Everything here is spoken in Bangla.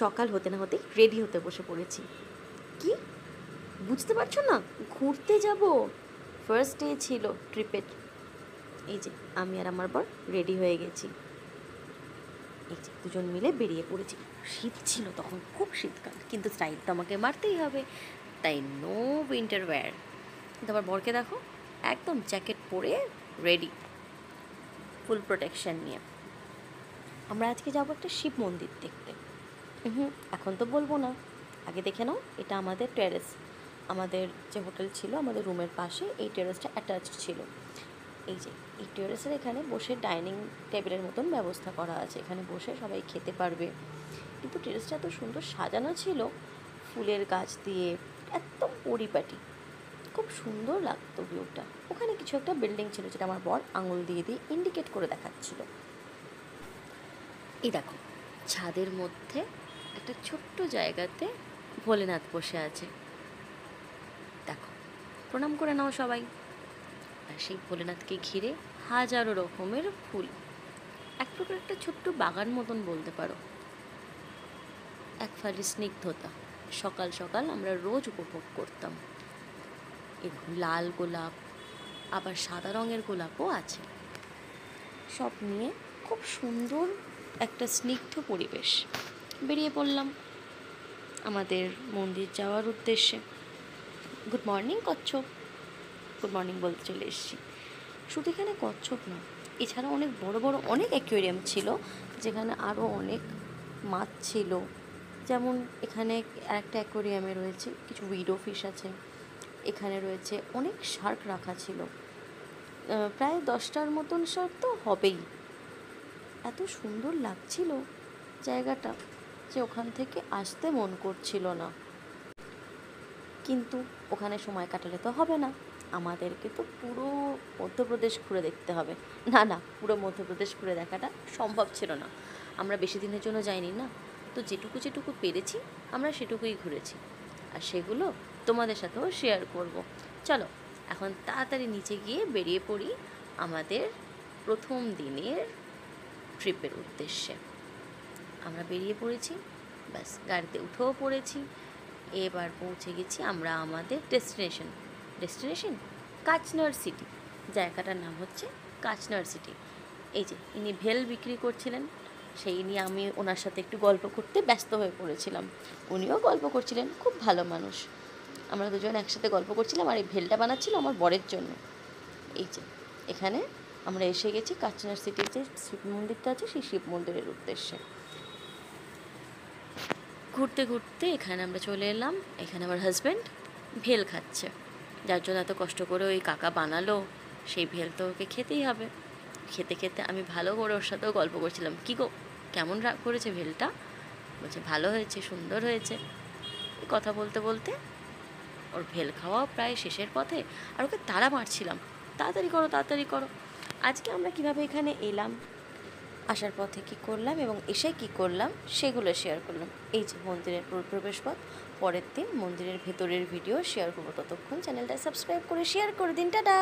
সকাল হতে না হতেই রেডি হতে বসে পড়েছি। কি বুঝতে পারছো না? ঘুরতে যাব, ফার্স্ট ডে ছিল ট্রিপের। এই যে আমি আর আমার বর রেডি হয়ে গেছি। এই যে দুজন মিলে বেরিয়ে পড়েছি। শীত ছিল তখন, খুব শীতকাল, কিন্তু স্টাইল তো আমাকে মারতেই হবে, তাই নো উইন্টার ওয়্যার। কিন্তু আমার বরকে দেখো, একদম জ্যাকেট পরে রেডি, ফুল প্রোটেকশন নিয়ে। আমরা আজকে যাবো একটা শিব মন্দির দেখতে। এখন তো বলবো না, আগে দেখে নাও। এটা আমাদের টেরেস, আমাদের যে হোটেল ছিল আমাদের রুমের পাশে এই টেরেসটা অ্যাটাচড ছিল। এই যে এই টেরেসের এখানে বসে ডাইনিং টেবিলের মতন ব্যবস্থা করা আছে, এখানে বসে সবাই খেতে পারবে। কিন্তু টেরেসটা এত সুন্দর সাজানো ছিল ফুলের গাছ দিয়ে, একদম পরিপাটি, খুব সুন্দর লাগতো ভিউটা। ওখানে কিছু একটা বিল্ডিং ছিল যেটা আমার বর আঙুল দিয়ে দিয়ে ইন্ডিকেট করে দেখাচ্ছিল। এই দেখো, ছাদের মধ্যে একটা ছোট্ট জায়গাতে ভোলেনাথ বসে আছে। দেখো, প্রণাম করে নাও সবাই। আর সেই ভোলেনাথকে ঘিরে হাজারো রকমের ফুল, এক প্রকার একটা ছোট্ট বাগান মতন বলতে পারো। এক ফালি স্নিগ্ধতা সকাল সকাল আমরা রোজ উপভোগ করতাম। এরকম লাল গোলাপ, আবার সাদা রঙের গোলাপও আছে। সব নিয়ে খুব সুন্দর একটা স্নিগ্ধ পরিবেশ। বেরিয়ে পড়লাম আমাদের মন্দির যাওয়ার উদ্দেশ্যে। গুড মর্নিং কচ্ছপ, গুড মর্নিং বলতে চলে এসেছি। শুধু এখানে কচ্ছপ না, এছাড়া অনেক বড় বড় অনেক অ্যাকোয়ারিয়াম ছিল, যেখানে আরও অনেক মাছ ছিল। যেমন এখানে একটা অ্যাকোয়ারিয়ামে রয়েছে কিছু উইডো ফিশ আছে, এখানে রয়েছে অনেক শার্ক রাখা ছিল, প্রায় 10টার মতন শার্ক তো হবেই। এত সুন্দর লাগছিল জায়গাটা যে ওখান থেকে আসতে মন করছিল না। কিন্তু ওখানে সময় কাটালে তো হবে না, আমাদেরকে তো পুরো মধ্যপ্রদেশ ঘুরে দেখতে হবে। না না, পুরো মধ্যপ্রদেশ ঘুরে দেখাটা সম্ভব ছিল না, আমরা বেশি দিনের জন্য যাইনি না। তো যেটুকু যেটুকু পেরেছি আমরা সেটুকুই ঘুরেছি, আর সেগুলো তোমাদের সাথেও শেয়ার করব। চলো এখন তাড়াতাড়ি নিচে গিয়ে বেরিয়ে পড়ি আমাদের প্রথম দিনের ট্রিপের উদ্দেশ্যে। আমরা বেরিয়ে পড়েছি, ব্যাস গাড়িতে উঠেও পড়েছি। এবার পৌঁছে গেছি আমরা আমাদের ডেস্টিনেশন কাচনার সিটি। জায়গাটার নাম হচ্ছে কাচনার সিটি। এই যে ইনি ভেল বিক্রি করছিলেন, সেই নিয়ে আমি ওনার সাথে একটু গল্প করতে ব্যস্ত হয়ে পড়েছিলাম। উনিও গল্প করছিলেন, খুব ভালো মানুষ। আমরা দুজন একসাথে গল্প করছিলাম, আর এই ভেলটা বানাচ্ছিল আমার বরের জন্য। এই যে এখানে আমরা এসে গেছি কাচনার সিটির যে শিব মন্দিরটা আছে সেই শিব মন্দিরের উদ্দেশ্যে। ঘুরতে ঘুরতে এখানে আমরা চলে এলাম। এখানে আমার হাজব্যান্ড ভেল খাচ্ছে, যার জন্য এত কষ্ট করে ওই কাকা বানালো, সেই ভেল তো ওকে খেতেই হবে। খেতে খেতে আমি ভালো করে ওর সাথেও গল্প করছিলাম, কী গো কেমন করেছে ভেলটা? বলছে ভালো হয়েছে, সুন্দর হয়েছে। কথা বলতে বলতে ওর ভেল খাওয়াও প্রায় শেষের পথে, আর ওকে তাড়া মারছিলাম, তাড়াতাড়ি করো তাড়াতাড়ি করো। আজকে আমরা কিভাবে এখানে এলাম, আসার পথে কী করলাম এবং এসে কী করলাম সেগুলো শেয়ার করলাম। এই যে মন্দিরের প্রবেশপথ, পরের দিন মন্দিরের ভেতরের ভিডিও শেয়ার করবো। ততক্ষণ চ্যানেলটা সাবস্ক্রাইব করে শেয়ার করে দিন। টাটা।